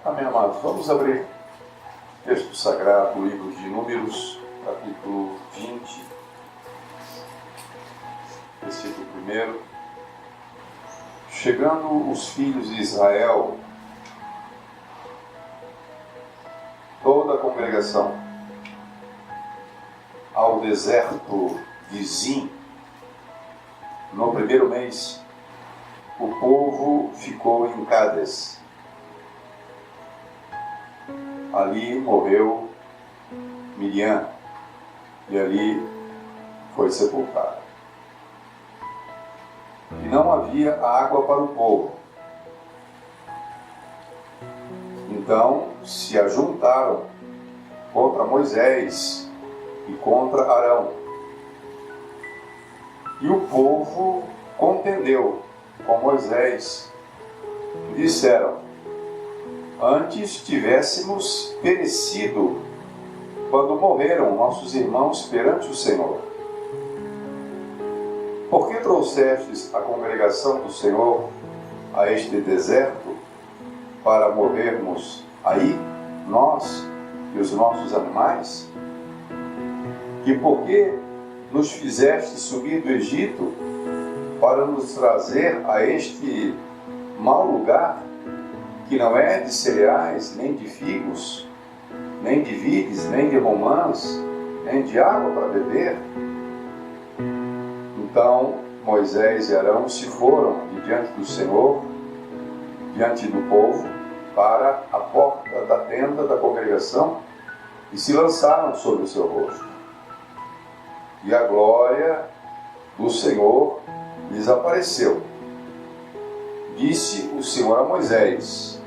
Amém, amados. Vamos abrir o texto sagrado, o livro de Números, capítulo 20, versículo 1. Chegando os filhos de Israel, toda a congregação, ao deserto de Zim, no primeiro mês, o povo ficou em Cádiz. Ali morreu Miriam e ali foi sepultada. E não havia água para o povo. Então se ajuntaram contra Moisés e contra Arão. E o povo contendeu com Moisés e disseram: antes tivéssemos perecido quando morreram nossos irmãos perante o Senhor. Por que trouxestes a congregação do Senhor a este deserto para morrermos aí, nós e os nossos animais? E por que nos fizeste subir do Egito para nos trazer a este mau lugar, que não é de cereais, nem de figos, nem de vides, nem de romãs, nem de água para beber? Então Moisés e Arão se foram de diante do Senhor, diante do povo, para a porta da tenda da congregação e se lançaram sobre o seu rosto. E a glória do Senhor lhes apareceu. Disse o Senhor a Moisés: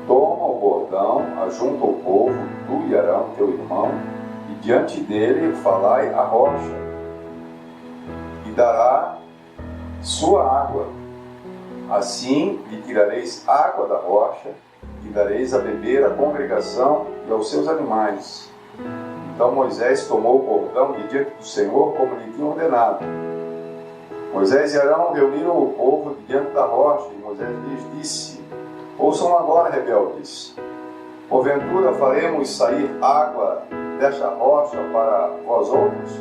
toma o bordão, ajunta o povo, tu e Arão, teu irmão, e diante dele falai a rocha, e dará sua água. Assim lhe tirareis água da rocha, e dareis a beber à congregação e aos seus animais. Então Moisés tomou o bordão de diante do Senhor, como lhe tinha ordenado. Moisés e Arão reuniram o povo de diante da rocha, e Moisés lhes disse: ouçam agora, rebeldes, porventura faremos sair água desta rocha para vós outros?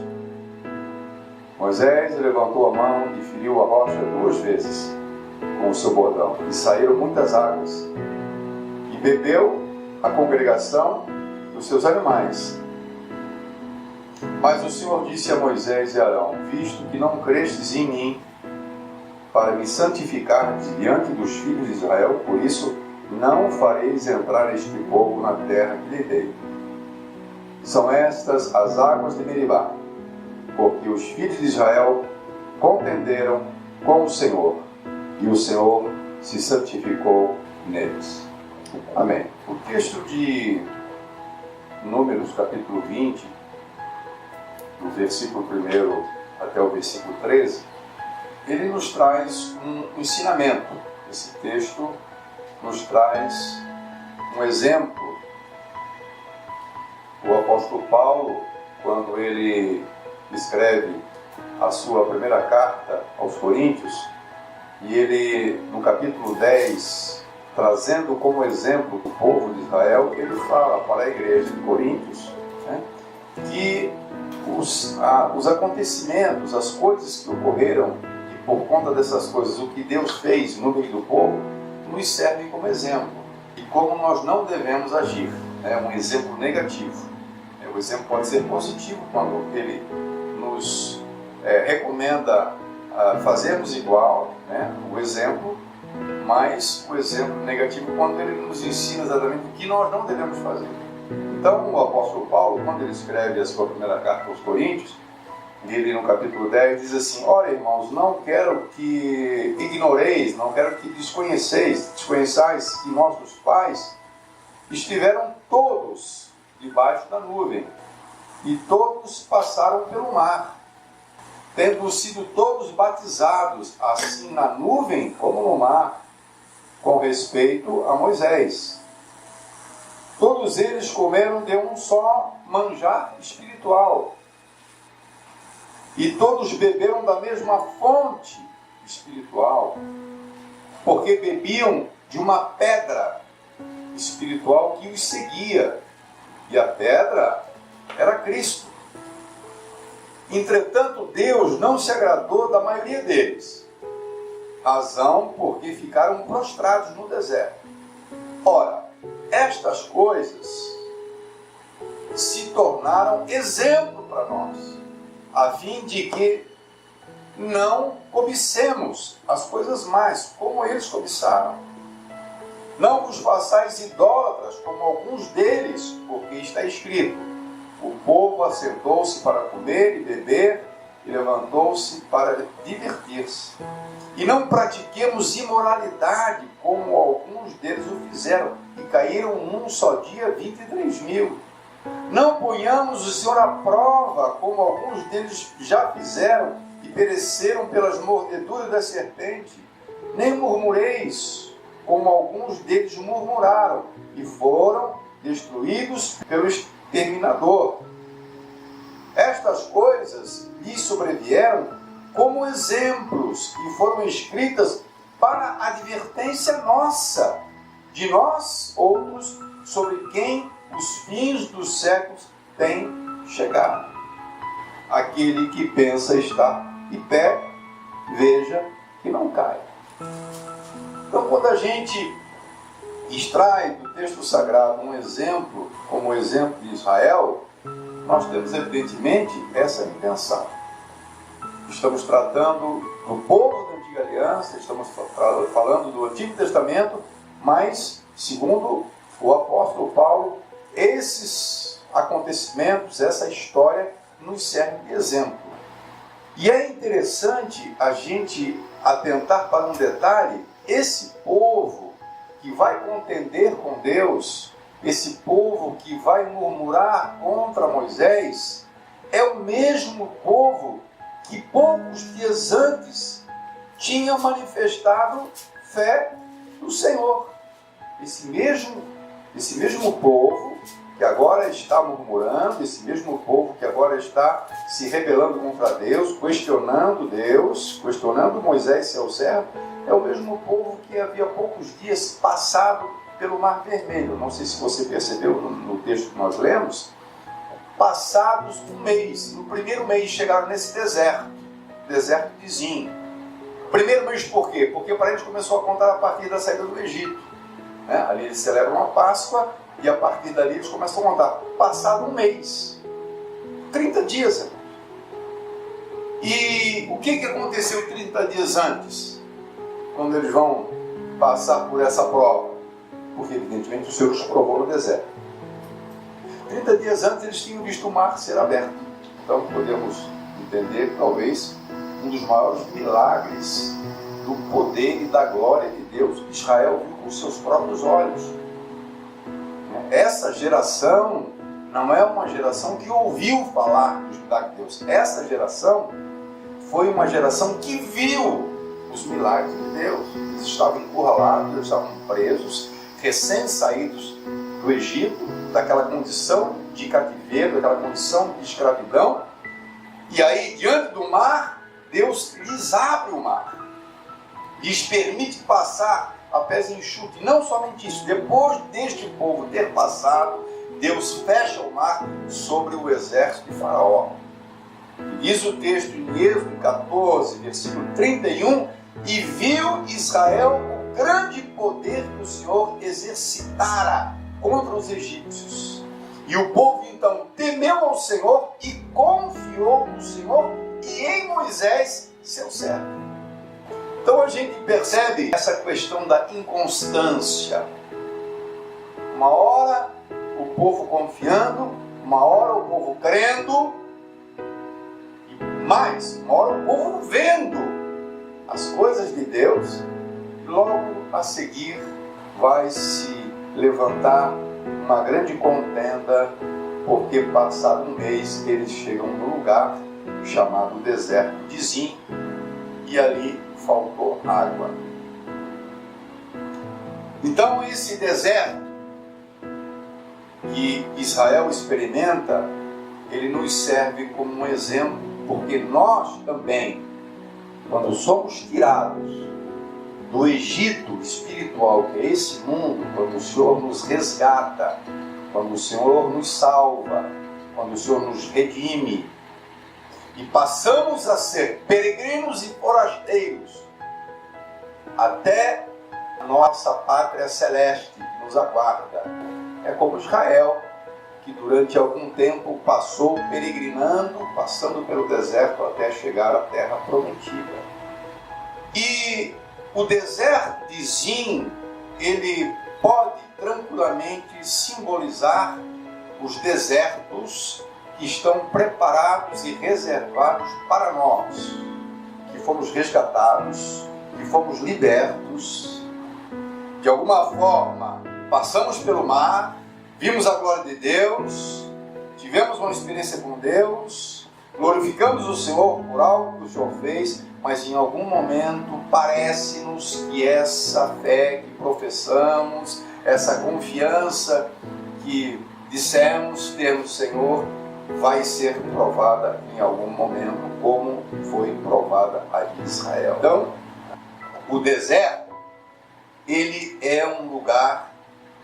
Moisés levantou a mão e feriu a rocha 2 vezes com o seu bordão, e saíram muitas águas, e bebeu a congregação dos seus animais. Mas o Senhor disse a Moisés e Arão: visto que não crestes em mim, para me santificar diante dos filhos de Israel, por isso não fareis entrar este povo na terra que lhe dei. São estas as águas de Meribá, porque os filhos de Israel contenderam com o Senhor, e o Senhor se santificou neles. Amém. O texto de Números, capítulo 20, do versículo 1 até o versículo 13, ele nos traz um ensinamento. Esse texto nos traz um exemplo. O apóstolo Paulo, quando ele escreve a sua primeira carta aos Coríntios, e ele, no capítulo 10, trazendo como exemplo o povo de Israel, ele fala para a igreja de Coríntios, né, que os acontecimentos, as coisas que ocorreram, e por conta dessas coisas, o que Deus fez no meio do povo, nos servem como exemplo. E como nós não devemos agir. É um exemplo negativo. O exemplo pode ser positivo quando ele nos recomenda fazermos igual, né, o exemplo, mas o exemplo negativo quando ele nos ensina exatamente o que nós não devemos fazer. Então o apóstolo Paulo, quando ele escreve a sua primeira carta aos Coríntios, ele no capítulo 10 diz assim: ora, irmãos, não quero que ignoreis, não quero que desconheçais que nossos pais estiveram todos debaixo da nuvem, e todos passaram pelo mar, tendo sido todos batizados, assim na nuvem como no mar, com respeito a Moisés. Todos eles comeram de um só manjar espiritual, e todos beberam da mesma fonte espiritual, porque bebiam de uma pedra espiritual que os seguia, e a pedra era Cristo. Entretanto, Deus não se agradou da maioria deles, razão porque ficaram prostrados no deserto. Ora, estas coisas se tornaram exemplo para nós, a fim de que não cobicemos as coisas mais, como eles cobiçaram. Não vos façais idólatras, como alguns deles, porque está escrito: o povo assentou-se para comer e beber, e levantou-se para divertir-se. E não pratiquemos imoralidade, como alguns deles o fizeram, e caíram num só dia 23.000. Não ponhamos o Senhor à prova, como alguns deles já fizeram, e pereceram pelas mordeduras da serpente. Nem murmureis, como alguns deles murmuraram, e foram destruídos pelo exterminador. Estas coisas lhes sobrevieram como exemplos e foram escritas para advertência nossa, de nós outros, sobre quem os fins dos séculos têm chegado. Aquele que pensa estar de pé, veja que não caia. Então, quando a gente extrai do texto sagrado um exemplo, como o exemplo de Israel, nós temos evidentemente essa intenção. Estamos tratando do povo da Antiga Aliança, estamos falando do Antigo Testamento, mas, segundo o apóstolo Paulo, esses acontecimentos, essa história, nos serve de exemplo. E é interessante a gente atentar para um detalhe: esse povo que vai contender com Deus, esse povo que vai murmurar contra Moisés, é o mesmo povo que poucos dias antes tinha manifestado fé no Senhor. Esse mesmo povo que agora está murmurando, esse mesmo povo que agora está se rebelando contra Deus, questionando Moisés, seu servo, é o mesmo povo que havia poucos dias passado pelo Mar Vermelho. Não sei se você percebeu no texto que nós lemos. Passados um mês, no primeiro mês chegaram nesse deserto vizinho. Primeiro mês por quê? Porque para eles começou a contar a partir da saída do Egito. Ali eles celebram a Páscoa e a partir dali eles começam a contar. Passado um mês, 30 dias. Irmãos. E o que aconteceu 30 dias antes? Quando eles vão passar por essa prova? Porque evidentemente o Senhor os provou no deserto. 30 dias antes eles tinham visto o mar ser aberto. Então podemos entender que talvez um dos maiores milagres do poder e da glória de Deus, Israel viu com seus próprios olhos. Essa geração não é uma geração que ouviu falar dos milagres de Deus. Essa geração foi uma geração que viu os milagres de Deus. Eles estavam encurralados, eles estavam presos, recém-saídos do Egito, daquela condição de cativeiro, daquela condição de escravidão. E aí, diante do mar, Deus lhes abre o mar, lhes permite passar a pés enxutos. E não somente isso, depois deste povo ter passado, Deus fecha o mar sobre o exército de Faraó. Diz o texto em Êxodo 14, versículo 31, e viu Israel o grande poder que o Senhor exercitara contra os egípcios. E o povo então temeu ao Senhor e confiou no Senhor e em Moisés, seu servo. Então a gente percebe essa questão da inconstância. Uma hora o povo confiando, uma hora o povo crendo, e mais, uma hora o povo vendo as coisas de Deus, e logo a seguir vai se levantar uma grande contenda, porque passado um mês eles chegam no lugar chamado deserto de Zin, e ali faltou água. Então esse deserto que Israel experimenta, ele nos serve como um exemplo, porque nós também, quando somos tirados do Egito espiritual, que é esse mundo, quando o Senhor nos resgata, quando o Senhor nos salva, quando o Senhor nos redime, e passamos a ser peregrinos e forasteiros até a nossa pátria celeste que nos aguarda. É como Israel, que durante algum tempo passou peregrinando, passando pelo deserto até chegar à terra prometida. E o deserto de Zin, ele pode tranquilamente simbolizar os desertos que estão preparados e reservados para nós, que fomos resgatados, que fomos libertos. De alguma forma, passamos pelo mar, vimos a glória de Deus, tivemos uma experiência com Deus, glorificamos o Senhor por algo que o Senhor fez, mas em algum momento parece-nos que essa fé que professamos, essa confiança que dissemos ter no Senhor, vai ser provada em algum momento, como foi provada a Israel. Então, o deserto, ele é um lugar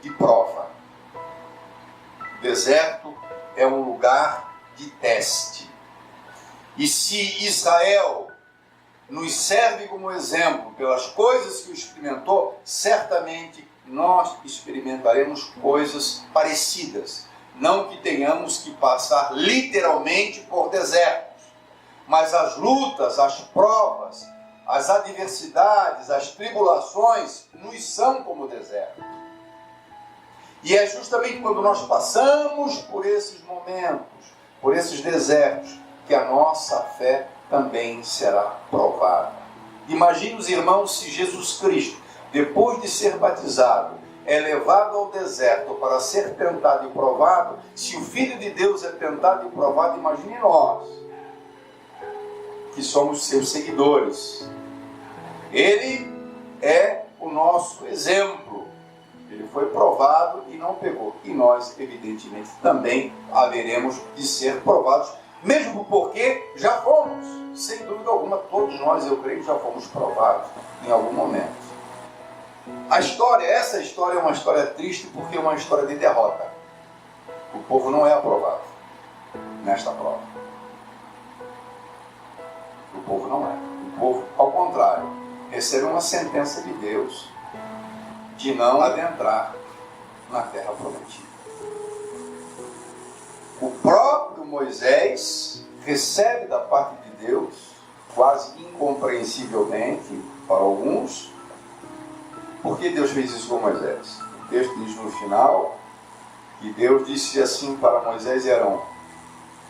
de prova. O deserto é um lugar de teste. E se Israel nos serve como exemplo pelas coisas que o experimentou, certamente nós experimentaremos coisas parecidas. Não que tenhamos que passar literalmente por desertos, mas as lutas, as provas, as adversidades, as tribulações nos são como deserto. E é justamente quando nós passamos por esses momentos, por esses desertos, que a nossa fé também será provada. Imagine os irmãos, se Jesus Cristo, depois de ser batizado, é levado ao deserto para ser tentado e provado. Se o Filho de Deus é tentado e provado, imagine nós, que somos seus seguidores. Ele é o nosso exemplo. Ele foi provado e não pegou. E nós, evidentemente, também haveremos de ser provados, mesmo porque já fomos, sem dúvida alguma, todos nós, eu creio, já fomos provados em algum momento. Essa história é uma história triste, porque é uma história de derrota. O povo não é aprovado nesta prova. O povo não é. O povo, ao contrário, recebe uma sentença de Deus de não adentrar na terra prometida. O próprio Moisés recebe da parte de Deus, quase incompreensivelmente para alguns. Por que Deus fez isso com Moisés? O texto diz no final que Deus disse assim para Moisés e Arão: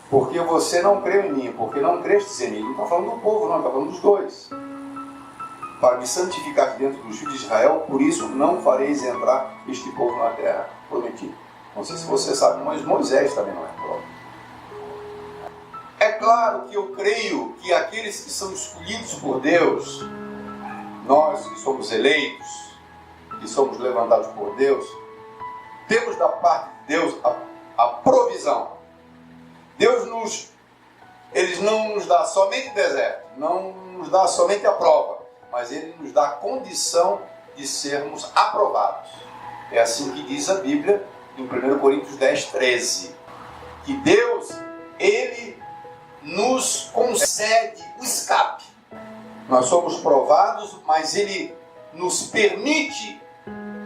porque você não creu em mim, porque não crestes em mim. Não está falando do povo, não, está falando dos dois. Para me santificar dentro dos filhos de Israel, por isso não fareis entrar este povo na terra prometida. Não sei se você sabe, mas Moisés também não é prova. É claro que eu creio que aqueles que são escolhidos por Deus, nós que somos eleitos, que somos levantados por Deus, temos da parte de Deus a provisão. Deus Ele não nos dá somente deserto, não nos dá somente a prova, mas Ele nos dá a condição de sermos aprovados. É assim que diz a Bíblia em 1 Coríntios 10, 13, que Deus, Ele nos concede o escape. Nós somos provados, mas Ele nos permite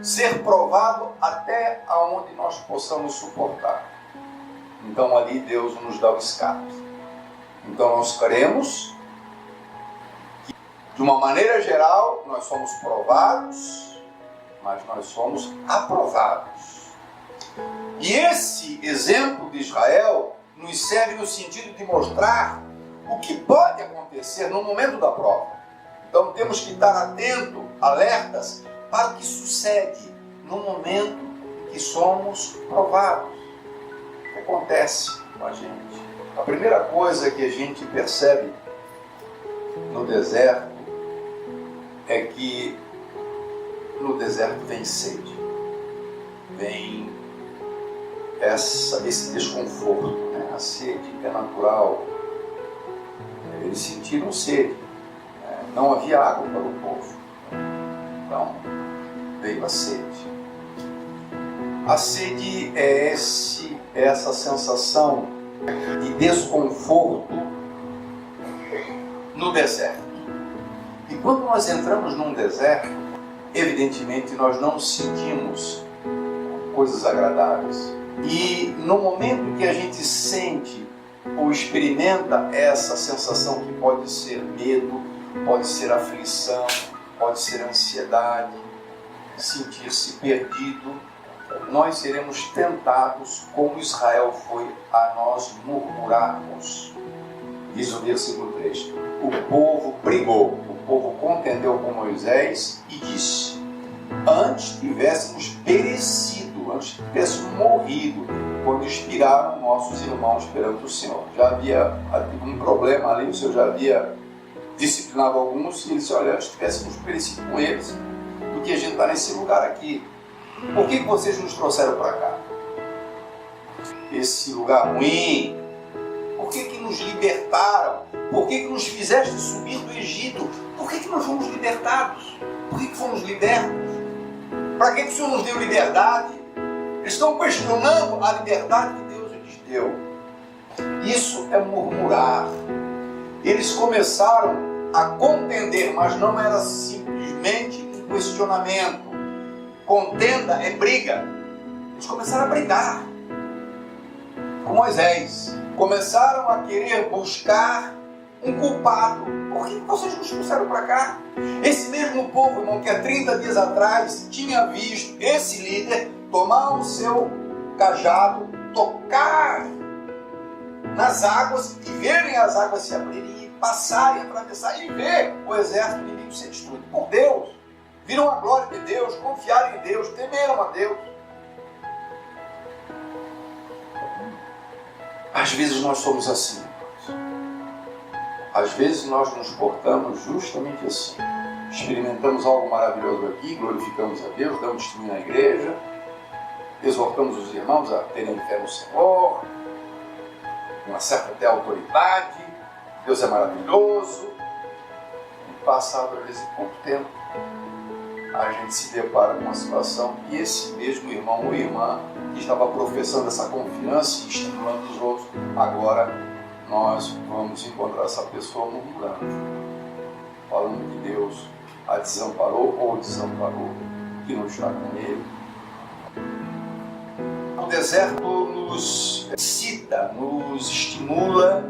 ser provado até aonde nós possamos suportar. Então ali Deus nos dá o escape. Então nós cremos que, de uma maneira geral, nós somos provados, mas nós somos aprovados. E esse exemplo de Israel nos serve no sentido de mostrar o que pode acontecer no momento da prova. Então temos que estar atentos, alertas, para o que sucede no momento em que somos provados. O que acontece com a gente? A primeira coisa que a gente percebe no deserto é que no deserto vem sede, vem esse desconforto, né? A sede é natural. Eles sentiram sede, né? Não havia água para o povo. Então, veio a sede. A sede é essa sensação de desconforto no deserto. E quando nós entramos num deserto, evidentemente nós não sentimos coisas agradáveis. E no momento que a gente sente ou experimenta essa sensação, que pode ser medo, pode ser aflição, pode ser ansiedade, sentir-se perdido, nós seremos tentados, como Israel foi, a nós murmurarmos. Diz o versículo 3. O povo brigou, o povo contendeu com Moisés e disse: antes tivéssemos perecido, antes tivéssemos morrido, quando expiraram nossos irmãos perante o Senhor. Já havia um problema ali, o Senhor já havia disciplinado alguns, e ele disse: olha, antes tivéssemos perecido com eles, do que a gente está nesse lugar aqui. Por que vocês nos trouxeram para cá? Esse lugar ruim. Por que nos libertaram? Por que nos fizeste subir do Egito? Por que nós fomos libertados? Por que fomos libertos? Para que o Senhor nos deu liberdade? Eles estão questionando a liberdade que Deus lhes deu. Isso é murmurar. Eles começaram a contender, mas não era simplesmente um questionamento. Contenda é briga. Eles começaram a brigar com Moisés. Começaram a querer buscar um culpado. Por que vocês nos trouxeram para cá? Esse mesmo povo, irmão, que há 30 dias atrás tinha visto esse líder tomar o seu cajado, tocar nas águas e verem as águas se abrirem e passarem, atravessar e ver o exército inimigo ser destruído por Deus. Viram a glória de Deus, confiaram em Deus, temeram a Deus. Às vezes nós somos assim. Às vezes nós nos portamos justamente assim. Experimentamos algo maravilhoso aqui, glorificamos a Deus, damos testemunho na igreja, exortamos os irmãos a terem fé no Senhor, uma certa até autoridade, Deus é maravilhoso. E passado às vezes pouco tempo, a gente se depara com uma situação e esse mesmo irmão ou irmã que estava professando essa confiança e estimulando os outros, agora nós vamos encontrar essa pessoa murmurando, falando que Deus a desamparou ou desamparou, que não está com ele. O deserto nos excita, nos estimula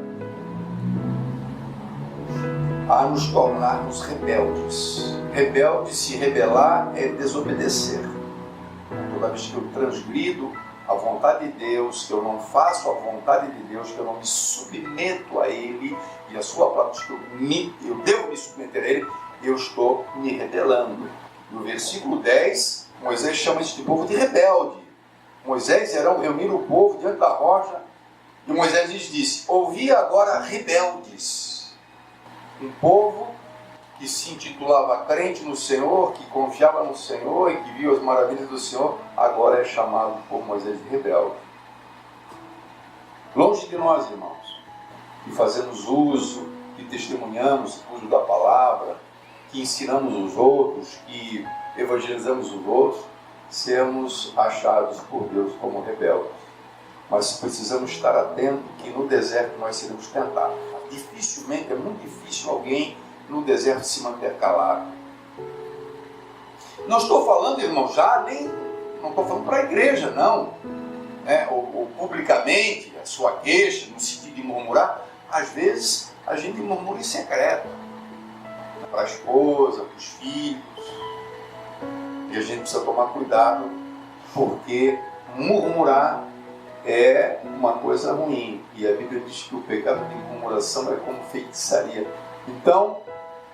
a nos tornarmos rebeldes. Rebelde, se rebelar, é desobedecer. Toda vez que eu transgrido a vontade de Deus, que eu não faço a vontade de Deus, que eu não me submeto a Ele, e a sua palavra diz que eu devo me submeter a Ele, eu estou me rebelando. No versículo 10, Moisés chama este povo de rebelde. Moisés irão reunir o povo diante da rocha, e Moisés lhes disse: ouvi agora rebeldes. Um povo que se intitulava crente no Senhor, que confiava no Senhor e que viu as maravilhas do Senhor, agora é chamado por Moisés de rebelde. Longe de nós, irmãos, que fazemos uso, que testemunhamos o uso da palavra, que ensinamos os outros, que evangelizamos os outros, sermos achados por Deus como rebeldes. Mas precisamos estar atentos que no deserto nós seremos tentados. Dificilmente, é muito difícil alguém no deserto se manter calado. Não estou falando, irmão, não estou falando para a igreja, não. Ou publicamente, a sua queixa, no sentido de murmurar. Às vezes, a gente murmura em secreto. Para a esposa, para os filhos. E a gente precisa tomar cuidado, porque murmurar é uma coisa ruim. E a Bíblia diz que o pecado de murmuração é como feitiçaria. Então,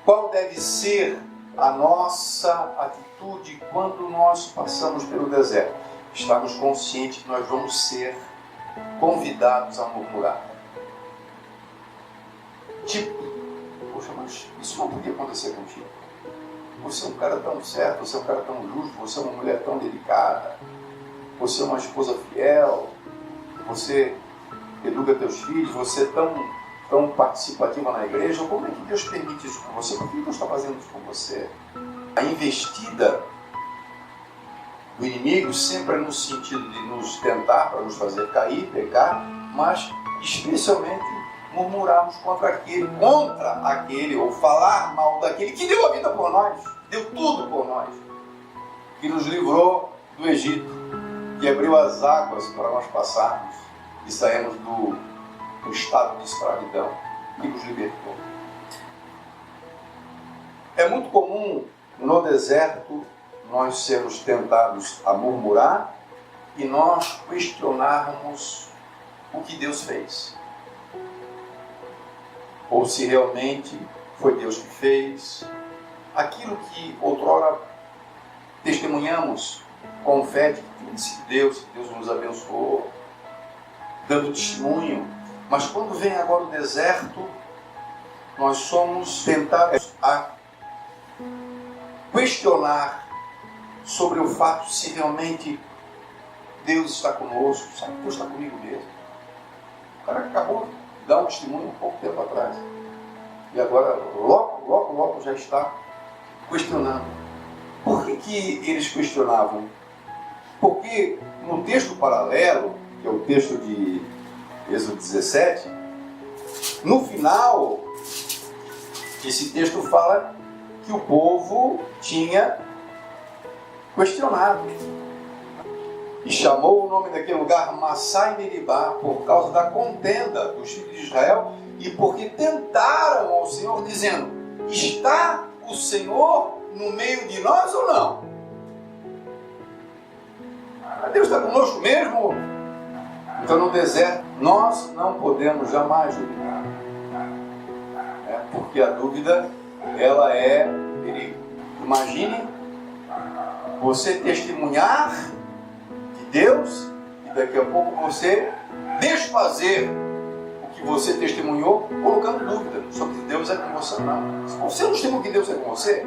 qual deve ser a nossa atitude quando nós passamos pelo deserto? Estarmos conscientes que nós vamos ser convidados a murmurar. Poxa, mas isso não podia acontecer contigo. Você é um cara tão certo, você é um cara tão justo, você é uma mulher tão delicada, você é uma esposa fiel, você educa teus filhos, você é tão participativa na igreja. Como é que Deus permite isso com você? Por que Deus está fazendo isso com você? A investida do inimigo sempre é no sentido de nos tentar, para nos fazer cair, pecar, mas especialmente murmurarmos contra aquele, ou falar mal daquele que deu a vida por nós, deu tudo por nós, que nos livrou do Egito, que abriu as águas para nós passarmos e saímos do estado de escravidão, que nos libertou. É muito comum no deserto nós sermos tentados a murmurar e nós questionarmos o que Deus fez. Ou se realmente foi Deus que fez. Aquilo que outrora testemunhamos com fé de que tinha sido Deus, que Deus nos abençoou, dando testemunho. Mas quando vem agora o deserto, nós somos tentados a questionar sobre o fato se realmente Deus está conosco. Sabe que Deus está comigo mesmo? O cara acabou de dar um testemunho um pouco tempo atrás. E agora, logo já está questionando. Por que eles questionavam? Porque no texto paralelo, que é o texto de Êxodo 17, no final, esse texto fala que o povo tinha questionado e chamou o nome daquele lugar Massá e Meribá por causa da contenda dos filhos de Israel e porque tentaram ao Senhor dizendo: está o Senhor no meio de nós ou não? Deus está conosco mesmo? Então no deserto nós não podemos jamais duvidar, porque a dúvida ela é perigo. Imagine você testemunhar de Deus e daqui a pouco você desfazer o que você testemunhou colocando dúvida sobre que Deus é com você ou não. Se você não testemunhou que Deus é com você,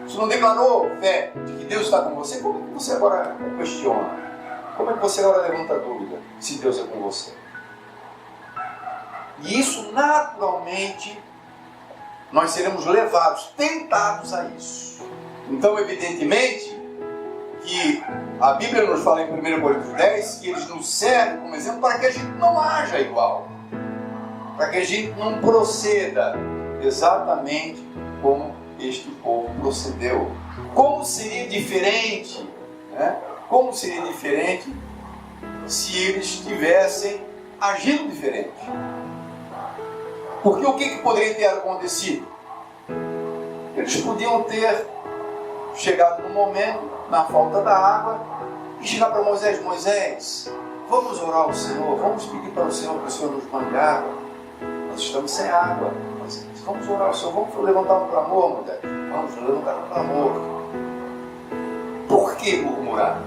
se não declarou fé de que Deus está com você, como é que você agora questiona? Como é que você agora levanta dúvida se Deus é com você? E isso naturalmente nós seremos levados, tentados a isso. Então, evidentemente, que a Bíblia nos fala em 1 Coríntios 10 que eles nos servem como exemplo para que a gente não haja igual, para que a gente não proceda exatamente como este povo procedeu. Como seria diferente, Como seria diferente se eles tivessem agido diferente? Porque o que poderia ter acontecido? Eles podiam ter chegado no momento, na falta da água, e chegar para Moisés: Moisés, vamos orar ao Senhor, vamos pedir para o Senhor que o Senhor nos mande água. Nós estamos sem água. Vamos orar ao Senhor, vamos levantar um clamor, Moisés. Vamos levantar um clamor. Por que murmurar?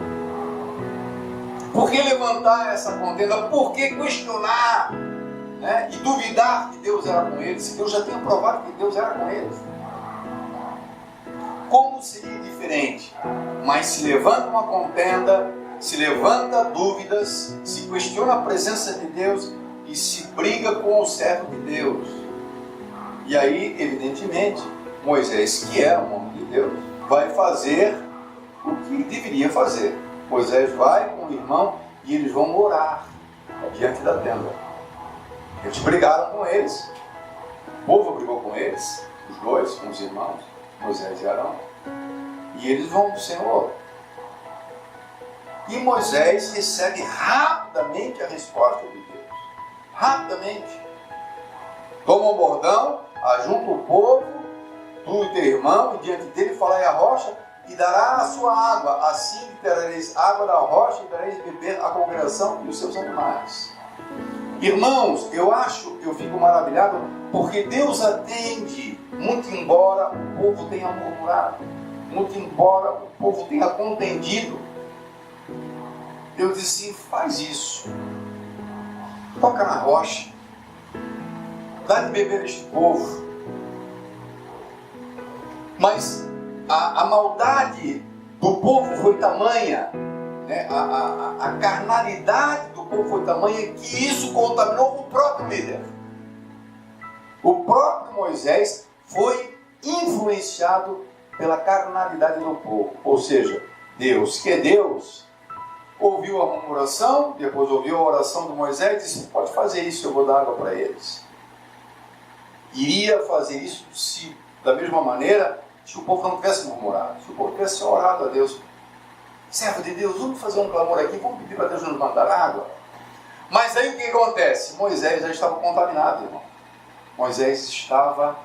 Por que levantar essa contenda? Por que questionar? E duvidar que Deus era com eles, se Deus já tinha provado que Deus era com eles. Como seria diferente? Mas se levanta uma contenda, se levanta dúvidas, se questiona a presença de Deus e se briga com o servo de Deus. E aí, evidentemente, Moisés, que era um homem de Deus, vai fazer o que deveria fazer. Moisés vai com o irmão e eles vão orar diante da tenda. Eles brigaram com eles, o povo brigou com eles, os dois, com os irmãos, Moisés e Arão. E eles vão do Senhor. E Moisés recebe rapidamente a resposta de Deus. Rapidamente. Toma um bordão, ajunta o povo, tu e teu irmão, e diante dele falai a rocha, e dará a sua água. Assim terareis água da rocha e dareis beber a congregação e os seus animais. Irmãos, eu fico maravilhado, porque Deus atende, muito embora o povo tenha murmurado, muito embora o povo tenha contendido. Deus disse: faz isso, toca na rocha, dá de beber a este povo. Mas a maldade do povo foi tamanha, a carnalidade do povo foi tamanha, que isso contaminou o próprio líder. O próprio Moisés foi influenciado pela carnalidade do povo. Ou seja, Deus, que é Deus, ouviu a murmuração, depois ouviu a oração de Moisés e disse: pode fazer isso, eu vou dar água para eles. Iria fazer isso se, da mesma maneira, se o povo não tivesse murmurado, se o povo tivesse orado a Deus: servo de Deus, vamos fazer um clamor aqui, vamos pedir para Deus nos mandar água. Mas aí o que acontece? Moisés já estava contaminado, irmão. Moisés estava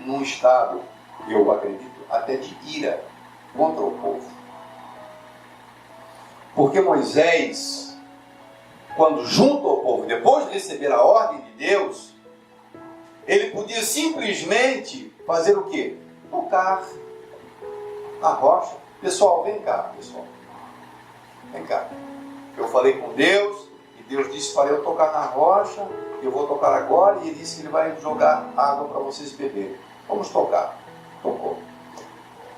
num estado, eu acredito, até de ira contra o povo. Porque Moisés, quando junto ao povo, depois de receber a ordem de Deus, ele podia simplesmente fazer o quê? Tocar a rocha. Pessoal, vem cá, pessoal. Vem cá. Eu falei com Deus, e Deus disse para eu tocar na rocha, eu vou tocar agora, e ele disse que ele vai jogar água para vocês beberem. Vamos tocar. Tocou.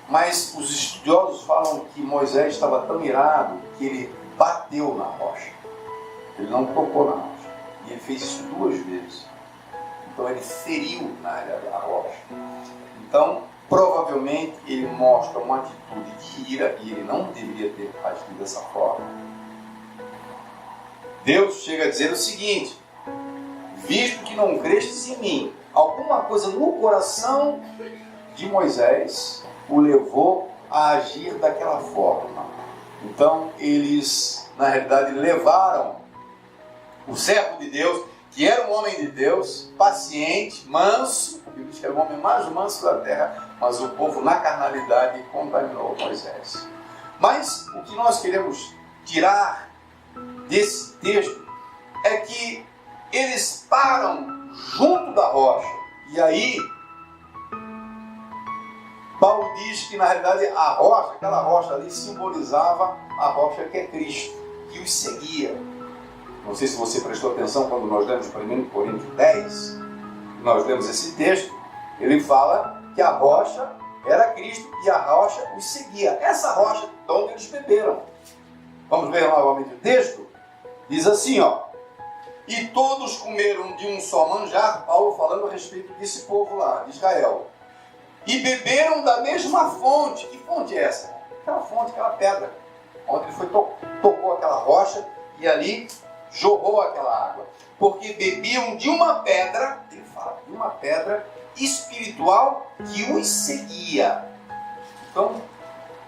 Mas os estudiosos falam que Moisés estava tão irado que ele bateu na rocha. Ele não tocou na rocha. E ele fez isso 2 vezes. Então ele feriu na área da rocha. Então, provavelmente ele mostra uma atitude de ira e ele não deveria ter agido dessa forma. Deus chega a dizer o seguinte: visto que não crestes em mim, alguma coisa no coração de Moisés o levou a agir daquela forma. Então eles, na realidade, levaram o servo de Deus, que era um homem de Deus, paciente, manso, ele diz que era o homem mais manso da terra, mas o povo na carnalidade contaminou Moisés. Mas o que nós queremos tirar desse texto é que eles param junto da rocha, e aí Paulo diz que na realidade a rocha, aquela rocha ali simbolizava a rocha que é Cristo, que os seguia. Não sei se você prestou atenção quando nós lemos 1 Coríntios 10, nós lemos esse texto, ele fala que a rocha era Cristo e a rocha os seguia. Essa rocha de onde eles beberam. Vamos ver novamente o texto? Diz assim, ó: e todos comeram de um só manjar, Paulo falando a respeito desse povo lá, de Israel. E beberam da mesma fonte. Que fonte é essa? Aquela fonte, aquela pedra, onde ele foi tocou aquela rocha e ali jorrou aquela água. Porque bebiam de uma pedra, ele fala, de uma pedra espiritual que os seguia. Então,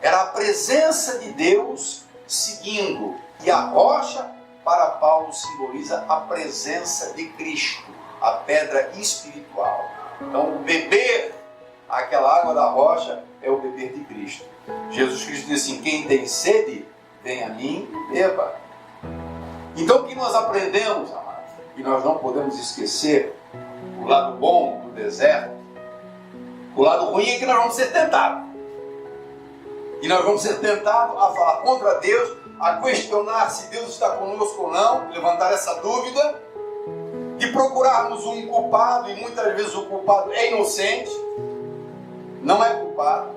era a presença de Deus seguindo. E a rocha, para Paulo, simboliza a presença de Cristo, a pedra espiritual. Então, o beber aquela água da rocha é o beber de Cristo. Jesus Cristo diz assim: quem tem sede, vem a mim e beba. Então o que nós aprendemos, amados, e nós não podemos esquecer o lado bom do deserto, o lado ruim é que nós vamos ser tentados. E nós vamos ser tentados a falar contra Deus, a questionar se Deus está conosco ou não, levantar essa dúvida, de procurarmos um culpado, e muitas vezes o culpado é inocente, não é culpado.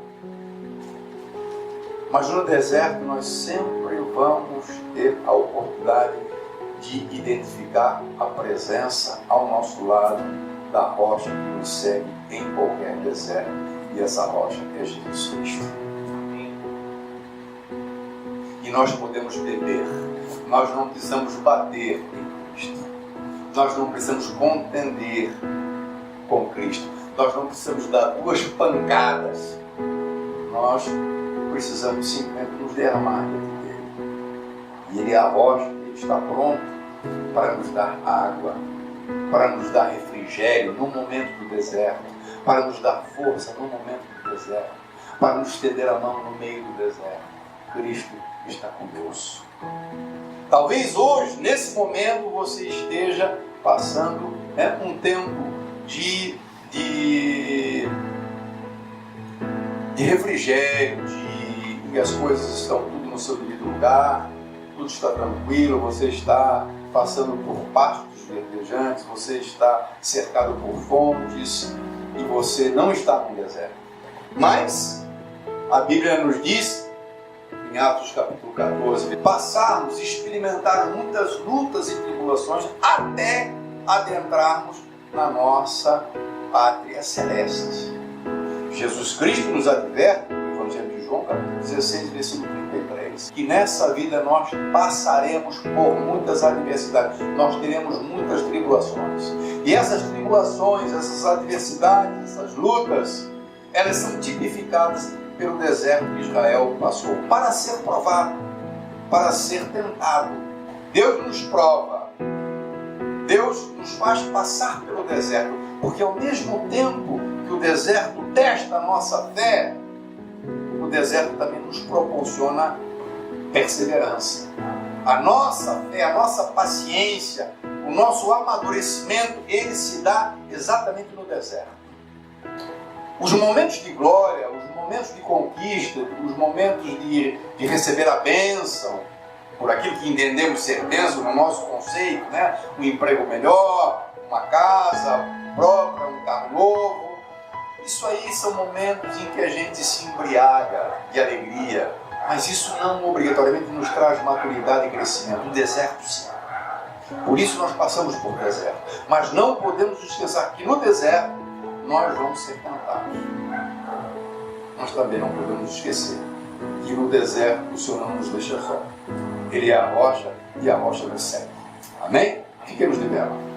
Mas no deserto nós sempre vamos ter a oportunidade de identificar a presença ao nosso lado da rocha que nos segue em qualquer deserto. E essa rocha é Jesus Cristo. E nós podemos beber. Nós não precisamos bater em Cristo. Nós não precisamos contender com Cristo. Nós não precisamos dar 2 pancadas. Nós precisamos simplesmente nos derramar diante dele. E ele é a rocha, ele está pronto para nos dar água, para nos dar refrigério no momento do deserto, para nos dar força no momento do deserto, para nos estender a mão no meio do deserto. Cristo está conosco. Talvez hoje, nesse momento, você esteja passando um tempo de refrigério, que as coisas estão tudo no seu devido lugar, tudo está tranquilo, você está passando por pastos verdejantes, você está cercado por fontes e você não está no deserto. Mas a Bíblia nos diz, em Atos capítulo 14, passarmos, experimentar muitas lutas e tribulações até adentrarmos na nossa pátria celeste. Jesus Cristo nos adverte, no Evangelho de João, capítulo 16, versículo 33, que nessa vida nós passaremos por muitas adversidades, nós teremos muitas tribulações. E essas tribulações, essas adversidades, essas lutas, elas são tipificadas pelo deserto que Israel passou, para ser provado, para ser tentado. Deus nos prova, Deus nos faz passar pelo deserto, porque ao mesmo tempo que o deserto testa a nossa fé, o deserto também nos proporciona perseverança. A nossa fé, a nossa paciência, o nosso amadurecimento, ele se dá exatamente no deserto. Os momentos de glória, os momentos de conquista, os momentos de receber a bênção, por aquilo que entendemos ser bênção no nosso conceito, né? Um emprego melhor, uma casa própria, um carro novo. Isso aí são momentos em que a gente se embriaga de alegria, mas isso não obrigatoriamente nos traz maturidade e crescimento. O deserto sim. Por isso nós passamos por deserto. Mas não podemos esquecer que no deserto nós vamos ser tentados. Nós também não podemos esquecer que no deserto o Senhor não nos deixa só. Ele é a rocha e a rocha nos segue. Amém? Fiquemos de pé.